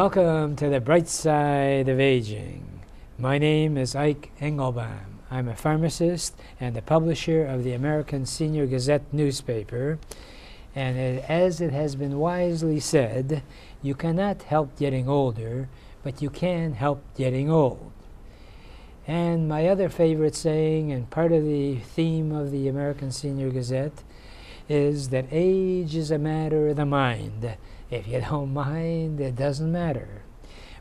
Welcome to the bright side of aging. My name is Ike Engelbaum. I'm a pharmacist and the publisher of the American Senior Gazette newspaper. And as it has been wisely said, you cannot help getting older, but you can help getting old. And my other favorite saying, and part of the theme of the American Senior Gazette, is that age is a matter of the mind. If you don't mind, it doesn't matter.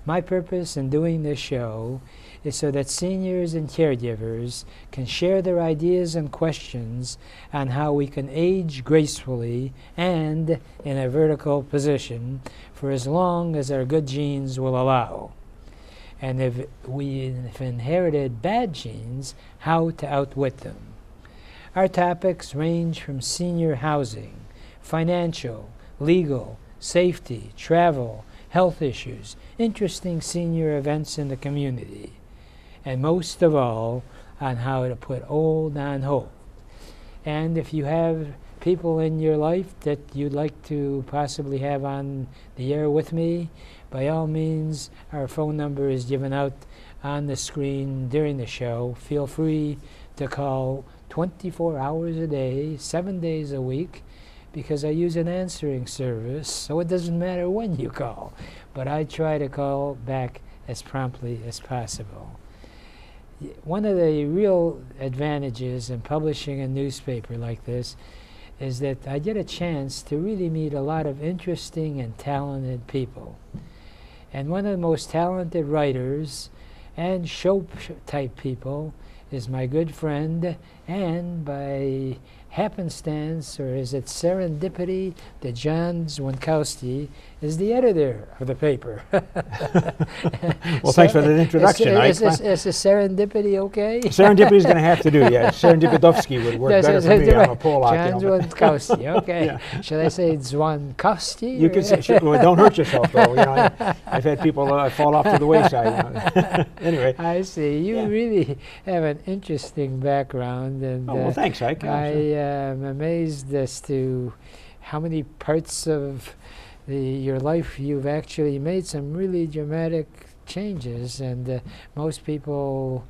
My purpose in doing this show is so that seniors and caregivers can share their ideas and questions on how we can age gracefully and in a vertical position for as long as our good genes will allow. And if we've inherited bad genes, how to outwit them. Our topics range from senior housing, financial, legal, safety, travel, health issues, interesting senior events in the community, and most of all, on how to put old on hold. And if you have people in your life that you'd like to possibly have on the air with me, by all means, our phone number is given out on the screen during the show. Feel free to call 24 hours a day, 7 days a week, because I use an answering service, so it doesn't matter when you call. But I try to call back as promptly as possible. One of the real advantages in publishing a newspaper like this is that I get a chance to really meet a lot of interesting and talented people. And one of the most talented writers and show-type people is my good friend, and by happenstance, or is it serendipity, that John Dzwonkowski is the editor of the paper. Well, thanks for that introduction. Is the serendipity okay? Serendipity is going to have to do, yeah. Serendipitowski would work better for me. I'm a Polak. John Dzwonkowski, okay. Yeah. Should I say Dzwonkowski? You can say, sure, well, don't hurt yourself, though. You know, I've had people fall off to the wayside. You know. Anyway. I see. You really have an interesting background. And, well, thanks, Ike. I am amazed as to how many parts of your life you've actually made some really dramatic changes, and most people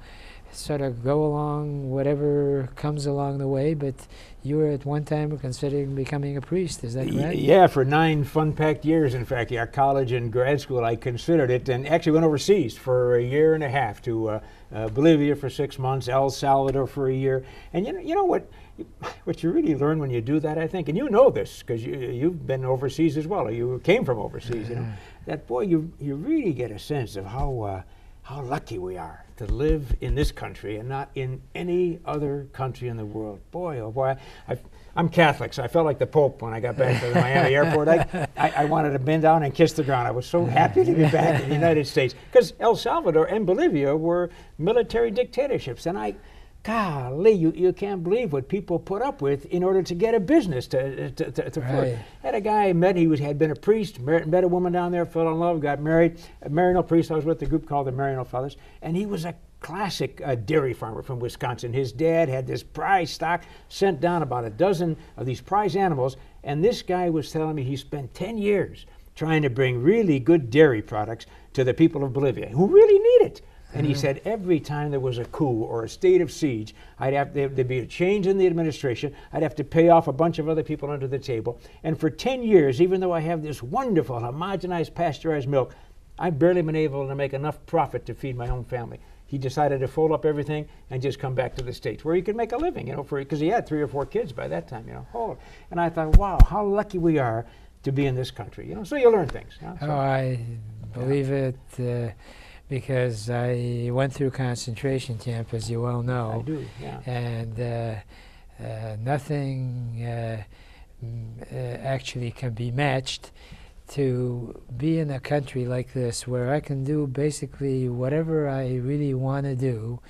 sort of go along whatever comes along the way, but you were at one time considering becoming a priest, is that correct? Yeah, for 9 fun-packed years, in fact. Yeah, college and grad school, I considered it, and actually went overseas for a year and a half to Bolivia for 6 months, El Salvador for a year. And you know what you really learn when you do that, I think, and you know this because you've been overseas as well, or you came from overseas, you know, that, boy, you really get a sense of how lucky we are to live in this country and not in any other country in the world. Boy, oh boy, I'm Catholic, so I felt like the Pope when I got back to the Miami airport. I wanted to bend down and kiss the ground. I was so happy to be back in the United States, because El Salvador and Bolivia were military dictatorships, and golly, you can't believe what people put up with in order to get a business to right. Had a guy I met, had been a priest, met a woman down there, fell in love, got married, a Maryknoll priest. I was with a group called the Maryknoll Fathers, and he was a classic dairy farmer from Wisconsin. His dad had this prize stock, sent down about a dozen of these prize animals, and this guy was telling me he spent 10 years trying to bring really good dairy products to the people of Bolivia, who really need it. And he said every time there was a coup or a state of siege, there'd be a change in the administration, I'd have to pay off a bunch of other people under the table. And for 10 years, even though I have this wonderful homogenized pasteurized milk, I've barely been able to make enough profit to feed my own family. He decided to fold up everything and just come back to the States, where he could make a living, you know, because he had 3 or 4 kids by that time, you know. And I thought, wow, how lucky we are to be in this country, you know. So you learn things. You know? So, I believe it. Because I went through concentration camp, as you well know. I do, yeah. And nothing actually can be matched to be in a country like this, where I can do basically whatever I really want to do,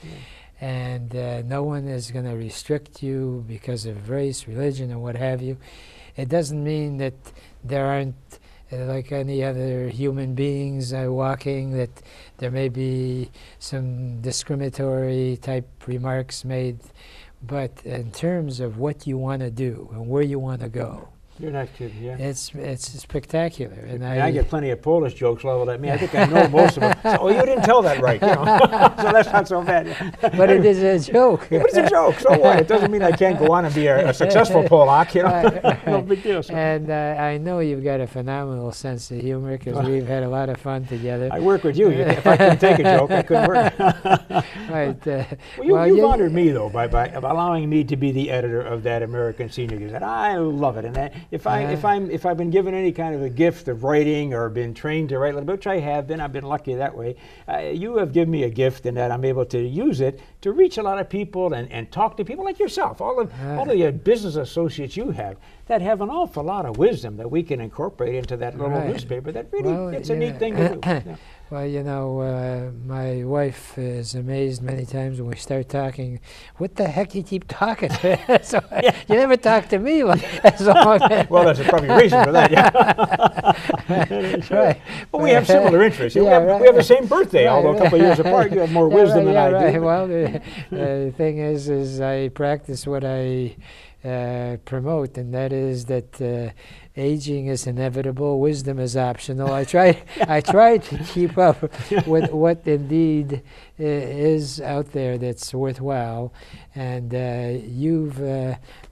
and no one is going to restrict you because of race, religion, or what have you. It doesn't mean that there aren't like any other human beings walking, that there may be some discriminatory type remarks made, but in terms of what you want to do and where you want to go, You're not kidding, yeah. It's spectacular. And I get plenty of Polish jokes leveled at me. I think I know most of them. So, oh, you didn't tell that right, you know. So that's not so bad. But it is a joke. Yeah, but it's a joke. So what? It doesn't mean I can't go on and be a successful Polak, you know. No big deal. So. And I know you've got a phenomenal sense of humor because we've had a lot of fun together. I work with you. If I couldn't take a joke, I couldn't work. Right. Well, you've honored me, though, by allowing me to be the editor of that American Senior Gazette. I love it. And if I've been given any kind of a gift of writing or been trained to write, which I have been, I've been lucky that way. You have given me a gift in that I'm able to use it to reach a lot of people and talk to people like yourself, all the business associates you have that have an awful lot of wisdom that we can incorporate into that little newspaper. That really, it's a neat thing to do. Yeah. Well, you know, my wife is amazed many times when we start talking. What the heck you keep talking? So you never talk to me as long. Well, there's probably a reason for that. Yeah. Right. Well, we have similar interests. We have the same birthday, although a couple of years apart. You have more wisdom than I do. Well, the thing is I practice what I promote, and that is that aging is inevitable, wisdom is optional. I try to keep up with what indeed is out there that's worthwhile, and you've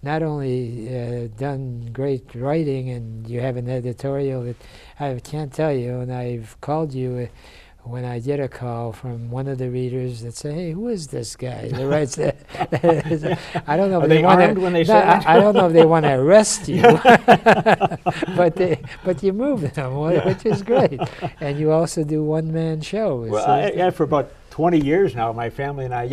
not only done great writing, and you have an editorial that I can't tell you, and I've called you when I get a call from one of the readers that say, "Hey, who is this guy that writes that?" I don't know if they want to. I don't know if they want to arrest you, but you move them, which is great. And you also do one-man shows. Well, for about 20 years now, my family and I,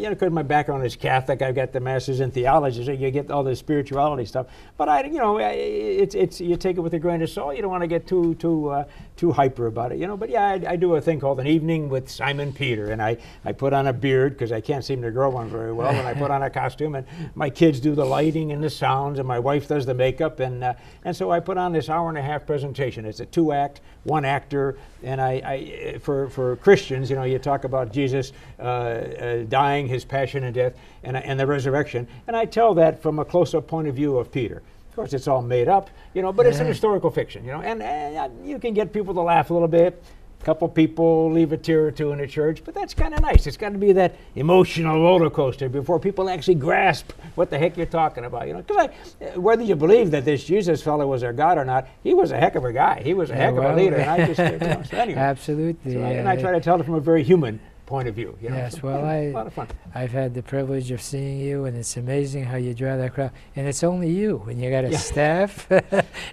because my background is Catholic, I've got the master's in theology, so you get all the spirituality stuff. But it's you take it with a grain of salt. You don't want to get too hyper about it, you know. But yeah, I do a thing called an evening with Simon Peter, and I put on a beard because I can't seem to grow one very well, and I put on a costume, and my kids do the lighting and the sounds, and my wife does the makeup, and so I put on this hour-and-a-half presentation. It's a 2-act, 1 actor, and I for Christians, you know, you talk about Jesus dying, his passion and death, and the resurrection. And I tell that from a close-up point of view of Peter. Of course, it's all made up, you know, but it's an historical fiction, you know, and you can get people to laugh a little bit. A couple people leave a tear or two in the church, but that's kind of nice. It's got to be that emotional roller coaster before people actually grasp what the heck you're talking about, you know. Because whether you believe that this Jesus fellow was our God or not, he was a heck of a guy. He was a heck of a leader, and I just, you know, so anyway. Absolutely. So I try to tell it from a very human point of view. You know? Yes, so, well, a lot of fun. I've had the privilege of seeing you, and it's amazing how you draw that crowd. And it's only you, and you got a staff.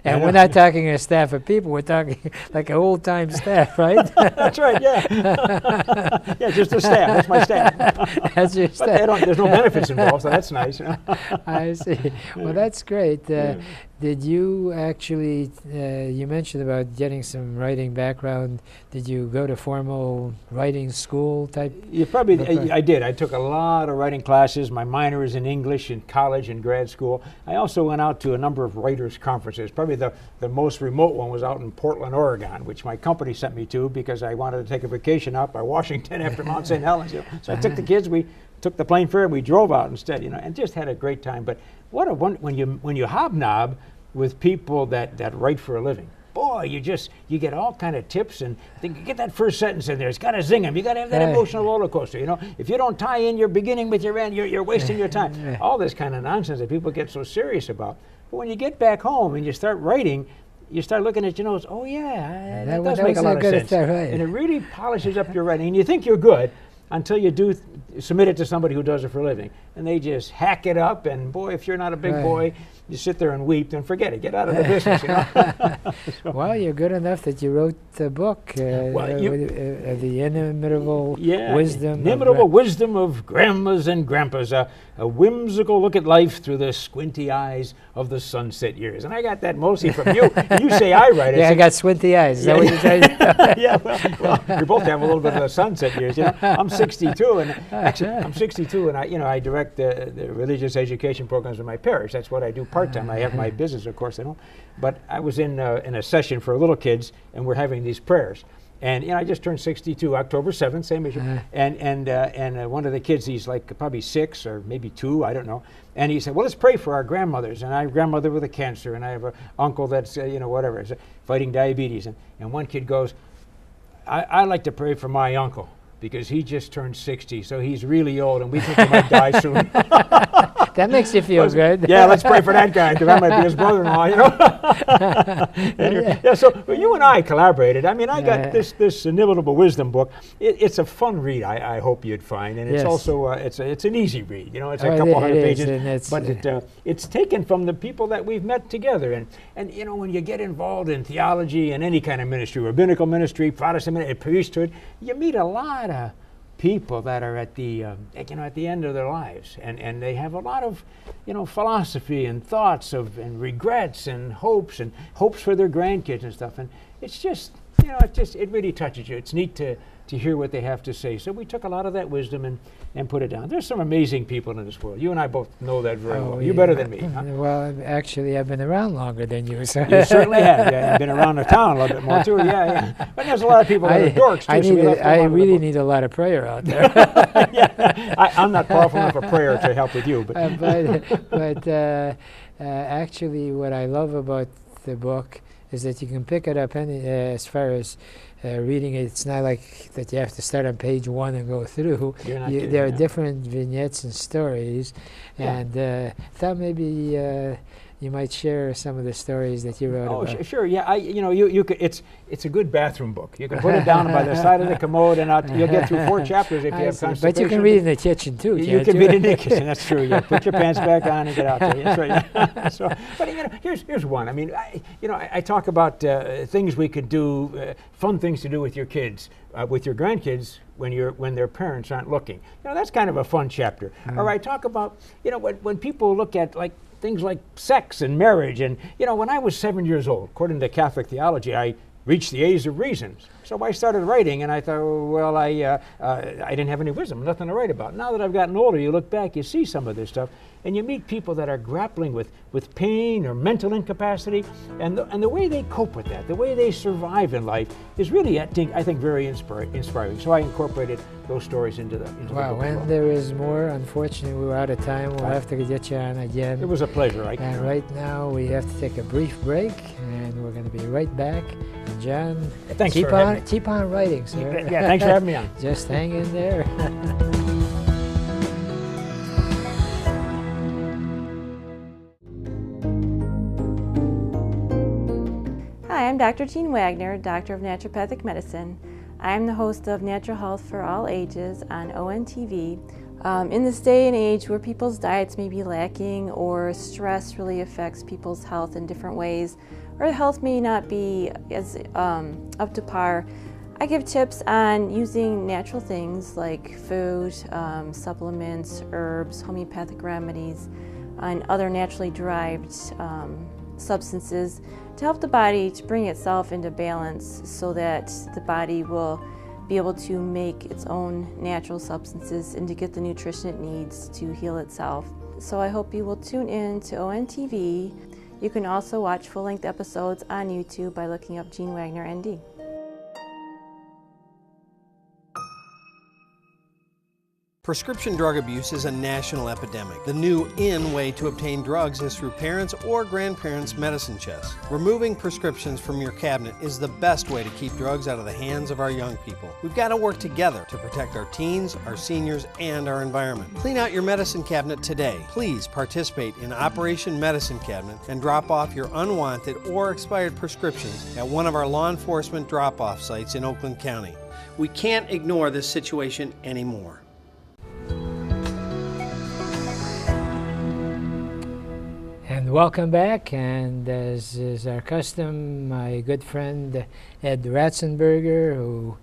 And we're not talking a staff of people, we're talking like an old-time staff, right? That's right, yeah. Yeah, just the staff. That's my staff. That's your staff. But there's no benefits involved, so that's nice. You know? I see. Well, that's great. Did you actually, you mentioned about getting some writing background. Did you go to formal writing school type? You probably, I did. I took a lot of writing classes. My minor is in English in college and grad school. I also went out to a number of writers' conferences. Probably the most remote one was out in Portland, Oregon, which my company sent me to because I wanted to take a vacation out by Washington after Mount St. Helens. You know? So I took the kids, we took the plane fare, and we drove out instead, you know, and just had a great time. But what when you hobnob with people that write for a living, boy, you get all kind of tips, and get that first sentence in there. It's got to zing them. You got to have that emotional roller coaster. You know, if you don't tie in your beginning with your end, you're wasting your time. All this kind of nonsense that people get so serious about. But when you get back home and you start writing, you start looking at your notes. Oh yeah, that does make a lot of sense. And it really polishes up your writing. And you think you're good until you do submit it to somebody who does it for a living, and they just hack it up. And boy, if you're not a big boy, you sit there and weep, then forget it. Get out of the business. You know? Well, you're good enough that you wrote the book, The Inimitable Wisdom. Inimitable Wisdom of Grandmas and Grandpas, a whimsical look at life through the squinty eyes of the sunset years. And I got that mostly from you. You say I write it. Yeah, I got squinty eyes. Is that what you're trying to Yeah, well, we both have a little bit of the sunset years. You know, I'm 62, and actually, I'm 62, and I direct the religious education programs in my parish. That's what I do part-time. I have my business, of course, at home. But I was in a session for little kids, and we're having these prayers. And I just turned 62, October 7th, same as you. And one of the kids, he's like probably 6 or maybe 2, I don't know. And he said, well, let's pray for our grandmothers. And I have a grandmother with a cancer, and I have an uncle that's, whatever, fighting diabetes. And one kid goes, I like to pray for my uncle, because he just turned 60, so he's really old, and we think he might die soon. That makes you feel good. Yeah, let's pray for that guy, because I might be his brother-in-law, So you and I collaborated. I mean, I got this Inimitable Wisdom book. It's a fun read, I hope you'd find, and it's also it's an easy read. It's a couple hundred pages, but it's taken from the people that we've met together. And when you get involved in theology and any kind of ministry, rabbinical ministry, Protestant ministry, priesthood, you meet a lot of people that are at the at the end of their lives, and they have a lot of philosophy and thoughts and regrets and hopes for their grandkids and stuff, and it's just it really touches you. It's neat to hear what they have to say. So we took a lot of that wisdom and put it down. There's some amazing people in this world. You and I both know that very well. You're better than me. Huh? Well, actually, I've been around longer than you. So. You certainly have. Yeah, you've been around the town a little bit more too. Yeah. But there's a lot of people that are dorks too. I really need a lot of prayer out there. I'm not powerful enough a prayer to help with you. But actually, what I love about the book is that you can pick it up as far as reading it. It's not like that you have to start on page 1 and go through. There are different vignettes and stories, and thought maybe you might share some of the stories that you wrote about. Oh, sure. Yeah, you could. It's a good bathroom book. You can put it down by the side of the commode, and you'll get through 4 chapters if you have constipation. But you can read in the kitchen too. You can read in the kitchen. That's true. Yeah, put your pants back on and get out there. That's right. But here's one. I mean, I talk about things we could do, fun things to do with your kids, with your grandkids when their parents aren't looking. That's kind of a fun chapter. Or I talk about when people look at things like sex and marriage, and when I was 7 years old, according to Catholic theology, I reached the age of reason. So I started writing, and I thought, well, I didn't have any wisdom, nothing to write about. Now that I've gotten older, you look back, you see some of this stuff, and you meet people that are grappling with pain or mental incapacity, and the way they cope with that, the way they survive in life, is really, I think very inspiring. So I incorporated those stories into the book. Wow, when there is more, unfortunately, we're out of time. We'll have to get you on again. It was a pleasure, Ike. And right now, we have to take a brief break, and we're going to be right back. And John, thanks keep on writing, sir. Yeah, thanks for having me on. Just hang in there. Hi, I'm Dr. Jean Wagner, Doctor of Naturopathic Medicine. I am the host of Natural Health for All Ages on ONTV. In this day and age where people's diets may be lacking, or stress really affects people's health in different ways, or health may not be as up to par, I give tips on using natural things like food, supplements, herbs, homeopathic remedies, and other naturally derived substances to help the body to bring itself into balance, so that the body will be able to make its own natural substances and to get the nutrition it needs to heal itself. So I hope you will tune in to ONTV. You can also watch full-length episodes on YouTube by looking up Jean Wagner, ND. Prescription drug abuse is a national epidemic. The new in way to obtain drugs is through parents' or grandparents' medicine chests. Removing prescriptions from your cabinet is the best way to keep drugs out of the hands of our young people. We've got to work together to protect our teens, our seniors, and our environment. Clean out your medicine cabinet today. Please participate in Operation Medicine Cabinet and drop off your unwanted or expired prescriptions at one of our law enforcement drop-off sites in Oakland County. We can't ignore this situation anymore. And welcome back, and as is our custom, my good friend Ed Ratzenberger, who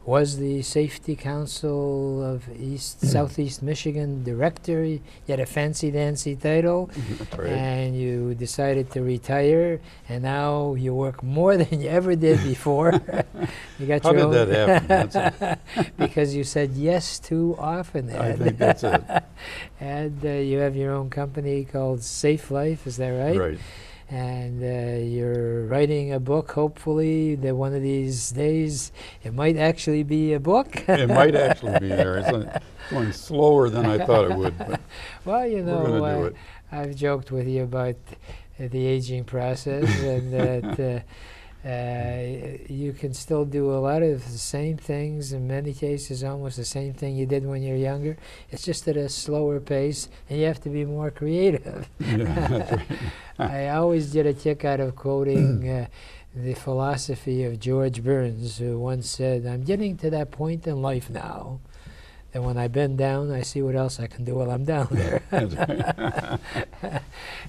was the Safety Council of Southeast Michigan Director. You had a fancy-dancy title, right. And you decided to retire, and now you work more than you ever did before. You got How your did own that happen? That's because you said yes too often, Ed. I think that's it. And you have your own company called Safe Life, is that right? Right. and you're writing a book. Hopefully, that one of these days it might actually be a book. It might actually be there. It's going slower than I thought it would. But well, you we're going to do know, it. I've joked with you about the aging process, and that you can still do a lot of the same things, in many cases almost the same thing you did when you're younger. It's just at a slower pace, and you have to be more creative. Yeah, that's right. I always get a kick out of quoting the philosophy of George Burns, who once said, "I'm getting to that point in life now that when I bend down, I see what else I can do while I'm down there." That's right.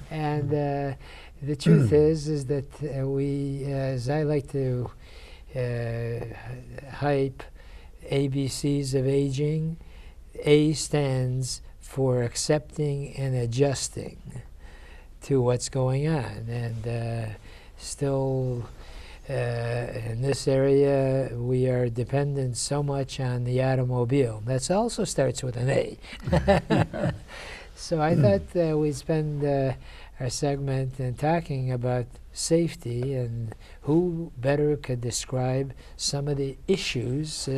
And the truth is that we, as I like to hype ABCs of aging, A stands for accepting and adjusting to what's going on. And still, in this area, we are dependent so much on the automobile. That also starts with an A. So I thought we'd spend our segment in talking about safety, and who better could describe some of the issues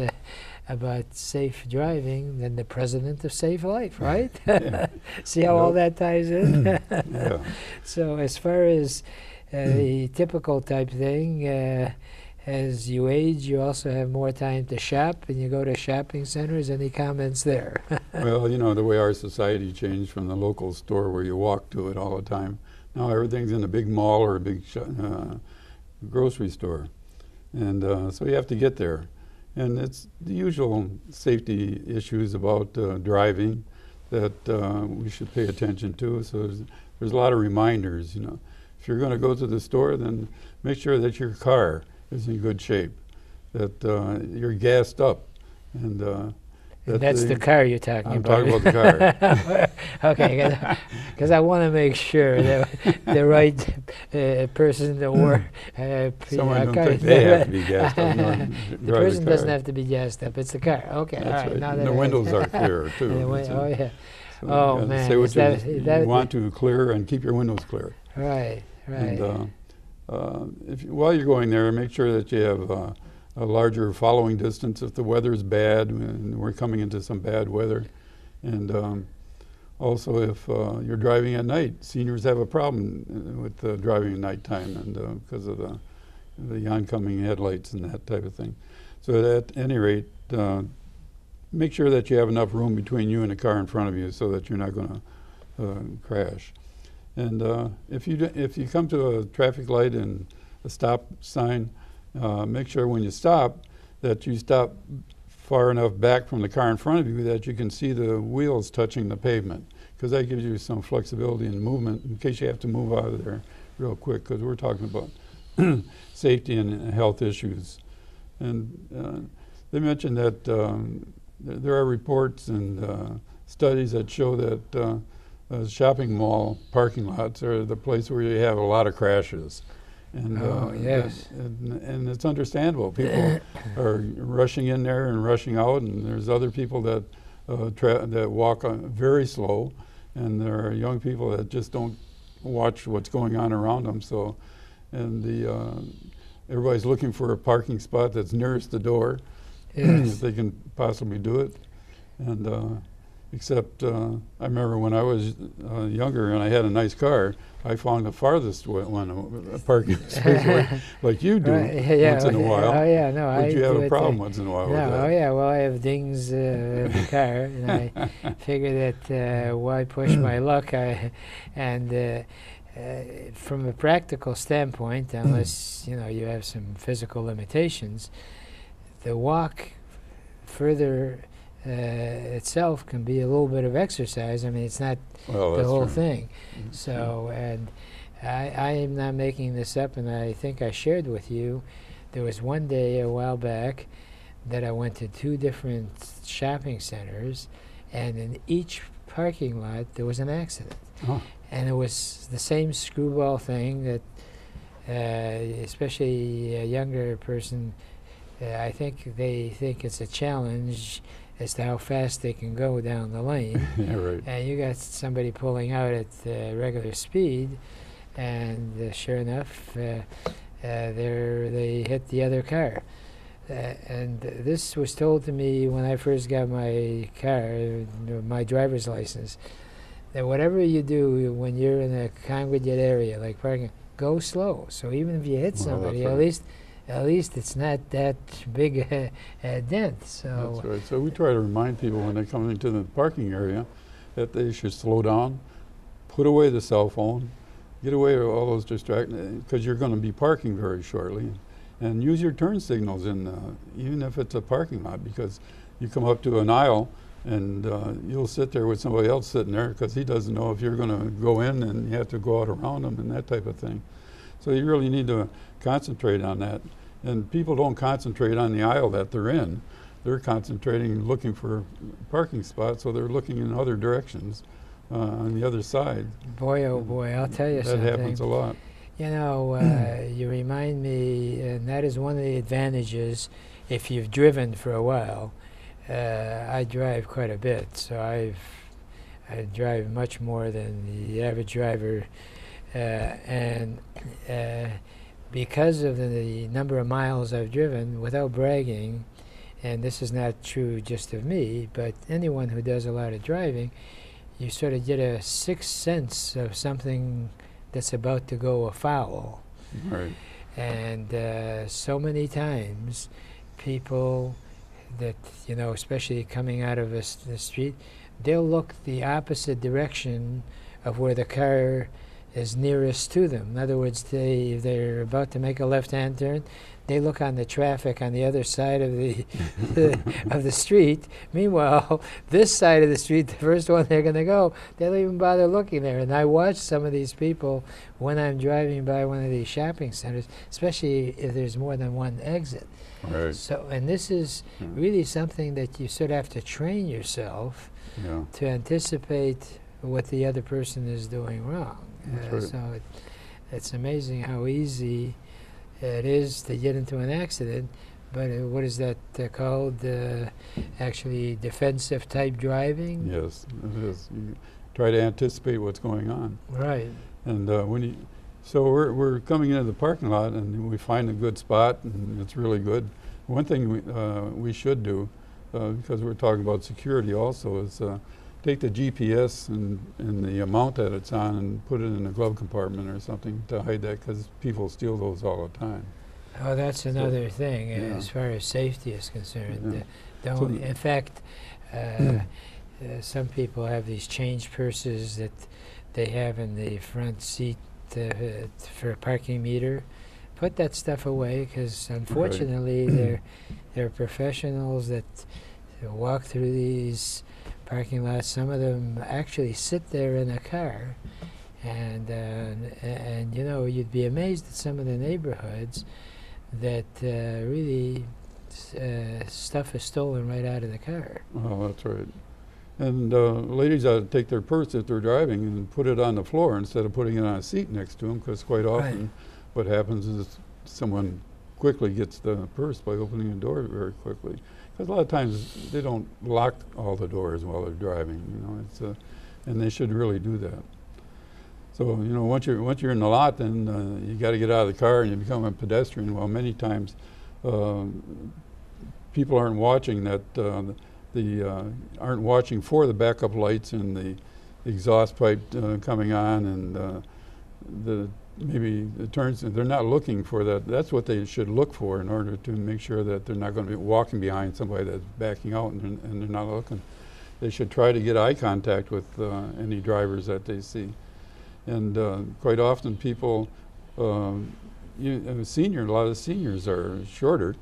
about safe driving than the president of Safe Life, right? Yeah. See how all that ties in? Yeah. So as far as the typical type thing, as you age, you also have more time to shop, and you go to shopping centers. Any comments there? Well, you know, the way our society changed from the local store where you walk to it all the time, now everything's in a big mall or a big grocery store. And so you have to get there. And it's the usual safety issues about driving that we should pay attention to. So there's a lot of reminders, you know. If you're going to go to the store, then make sure that your car is in good shape, that you're gassed up. And that's the car you're talking I'm about. talking about the car. Okay, because I want to make sure that the right person or Someone don't think they have to be gassed up. The person doesn't have to be gassed up. It's the car. Okay, That's all right. right. Now And that the windows are clear too. Oh yeah. So Oh, you man, say what is that- you want to clear and keep your windows clear. Right. Right. And while you're going there, make sure that you have a larger following distance if the weather's bad, and we're coming into some bad weather. And also if you're driving at night, seniors have a problem with driving at nighttime, and because of the oncoming headlights and that type of thing. So at any rate, make sure that you have enough room between you and the car in front of you so that you're not going to crash. And if you come to a traffic light and a stop sign, make sure when you stop that you stop far enough back from the car in front of you that you can see the wheels touching the pavement, because that gives you some flexibility in movement in case you have to move out of there real quick, because we're talking about safety and health issues. And they mentioned that there are reports and studies that show that shopping mall parking lots are the place where you have a lot of crashes. And, yes. and it's understandable. People are rushing in there and rushing out, and there's other people that that walk very slow, and there are young people that just don't watch what's going on around them. So, and everybody's looking for a parking spot that's nearest the door, if they can possibly do it. And except I remember when I was younger and I had a nice car, I found the farthest one, a parking space like you do once in a while. Oh yeah, no, But you have do a it, problem once in a while with No, that. oh yeah, well I have dings in the car, and I figure that why push my luck? From a practical standpoint, unless you have some physical limitations, the walk further itself can be a little bit of exercise. I mean, it's not the whole thing. So, and I am not making this up, and I think I shared with you, there was one day a while back that I went to 2 different shopping centers, and in each parking lot there was an accident. Oh. And it was the same screwball thing that, especially a younger person, I think they think it's a challenge as to how fast they can go down the lane. Yeah, right. And you got somebody pulling out at regular speed, and sure enough, there they hit the other car. And this was told to me when I first got my car, my driver's license, that whatever you do when you're in a congregate area, like parking, go slow. So even if you hit somebody, Well, that's at least it's not that big a dent. So that's right. So we try to remind people when they come into the parking area that they should slow down, put away the cell phone, get away with all those distractions, because you're going to be parking very shortly. And use your turn signals even if it's a parking lot, because you come up to an aisle and you'll sit there with somebody else sitting there because he doesn't know if you're going to go in, and you have to go out around them and that type of thing. So you really need to concentrate on that. And people don't concentrate on the aisle that they're in. They're concentrating, looking for parking spots, so they're looking in other directions on the other side. boy, oh boy, I'll tell you That something. happens a lot. You know, you remind me, and that is one of the advantages if you've driven for a while. I drive quite a bit, so I drive much more than the average driver, and because of the number of miles I've driven, without bragging, and this is not true just of me, but anyone who does a lot of driving, you sort of get a sixth sense of something that's about to go afoul. Right. And so many times people that, you know, especially coming out of the street, they'll look the opposite direction of where the car is nearest to them. In other words, if they're about to make a left-hand turn, they look on the traffic on the other side of the of the street. Meanwhile, this side of the street, the first one they're going to go, they don't even bother looking there. And I watch some of these people when I'm driving by one of these shopping centers, especially if there's more than one exit. Right. So, and this is really something that you sort of have to train yourself to anticipate what the other person is doing wrong. That's right. So it's amazing how easy it is to get into an accident, but what is that called? Actually, defensive type driving? Yes, it is. You try to anticipate what's going on. Right. And so we're coming into the parking lot, and we find a good spot, and it's really good. One thing we should do, because we're talking about security also, is take the GPS and the amount that it's on and put it in a glove compartment or something to hide that, because people steal those all the time. Oh, that's another thing as far as safety is concerned. Don't. In fact, some people have these change purses that they have in the front seat for a parking meter. Put that stuff away, because unfortunately they're professionals that walk through these parking lots. Some of them actually sit there in a car, and you know, you'd be amazed at some of the neighborhoods that really stuff is stolen right out of the car. Oh, that's right. And ladies ought to take their purse if they're driving and put it on the floor instead of putting it on a seat next to them, because quite often what happens is someone quickly gets the purse by opening the door very quickly. Because a lot of times they don't lock all the doors while they're driving, you know. It's and they should really do that. So, you know, once you're in the lot, then you got to get out of the car and you become a pedestrian. Well, many times people aren't watching that aren't watching for the backup lights and the exhaust pipe coming on, and maybe the turns. They're not looking for that. That's what they should look for in order to make sure that they're not going to be walking behind somebody that's backing out and they're not looking. They should try to get eye contact with any drivers that they see. And quite often people, a lot of seniors are shorter,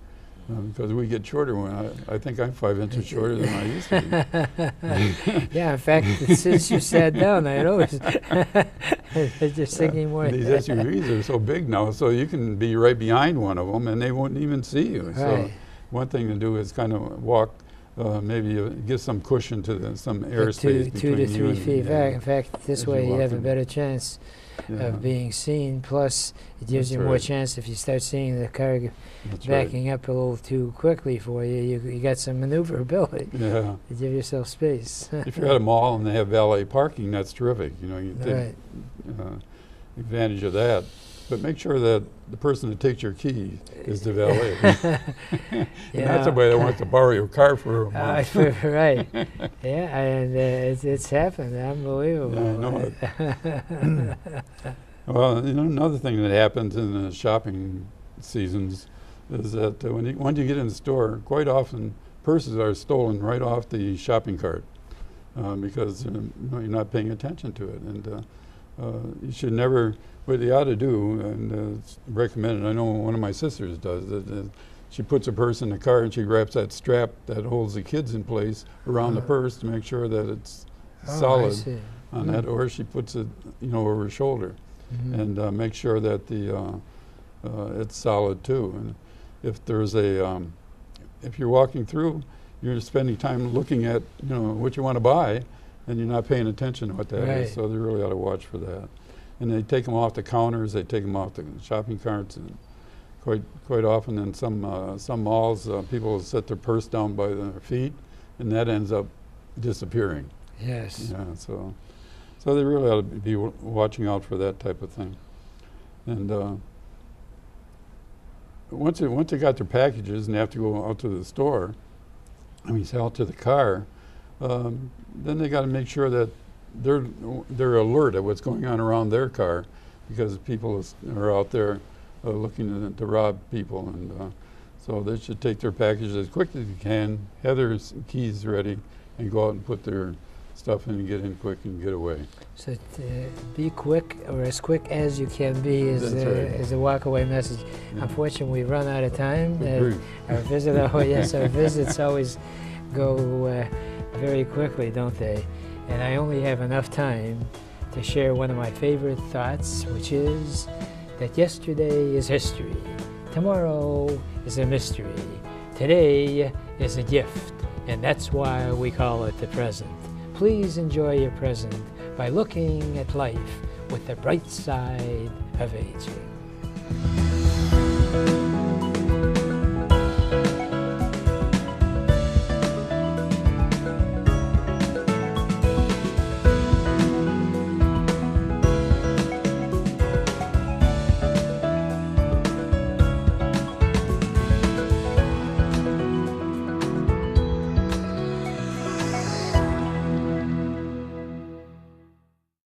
because we get shorter when I think I'm 5 inches shorter than I used to be. Yeah, in fact, since you sat down, I noticed they're just thinking more. These SUVs are so big now, so you can be right behind one of them and they won't even see you. Right. So one thing to do is kind of walk, maybe give some cushion to some airspace between 2 to 3 you feet. and In fact, this as way you you walk have a in. better chance of being seen. Plus, it gives That's you more right. chance if you start seeing the car That's backing up a little too quickly for you. You got some maneuverability. Yeah. You give yourself space. If you're at a mall and they have valet parking, that's terrific. You know, you Right. advantage of that. But make sure that the person that takes your key is the valet. And not somebody that wants to borrow your car for a month. Right. Yeah, and it's happened. Unbelievable. Yeah, I know it. Well, you know, another thing that happens in the shopping seasons is that once you get in the store, quite often purses are stolen right off the shopping cart because you know, you're not paying attention to it. And you should never, what you ought to do, and it's recommended, I know one of my sisters does, she puts a purse in the car and she wraps that strap that holds the kids in place around the purse to make sure that it's solid on that, or she puts it, you know, over her shoulder. And make sure that it's solid too. And if there's if you're walking through, you're spending time looking at, you know, what you want to buy, and you're not paying attention to what that is. So they really ought to watch for that. And they take them off the counters, they take them off the shopping carts, and quite often in some malls, people will set their purse down by their feet, and that ends up disappearing. Yes. Yeah. So they really ought to be watching out for that type of thing. And once they got their packages and they have to go out to the store, I mean, out to the car, then they got to make sure that they're alert at what's going on around their car, because people are out there looking to rob people, and so they should take their packages as quickly as they can, have their keys ready, and go out and put their stuff in and get in quick and get away. So be quick, or as quick as you can be, is a walk-away message. Yeah. Unfortunately, we've run out of time. Our visits always go very quickly, don't they? And I only have enough time to share one of my favorite thoughts, which is that yesterday is history, tomorrow is a mystery, today is a gift, and that's why we call it the present. Please enjoy your present by looking at life with the bright side of aging.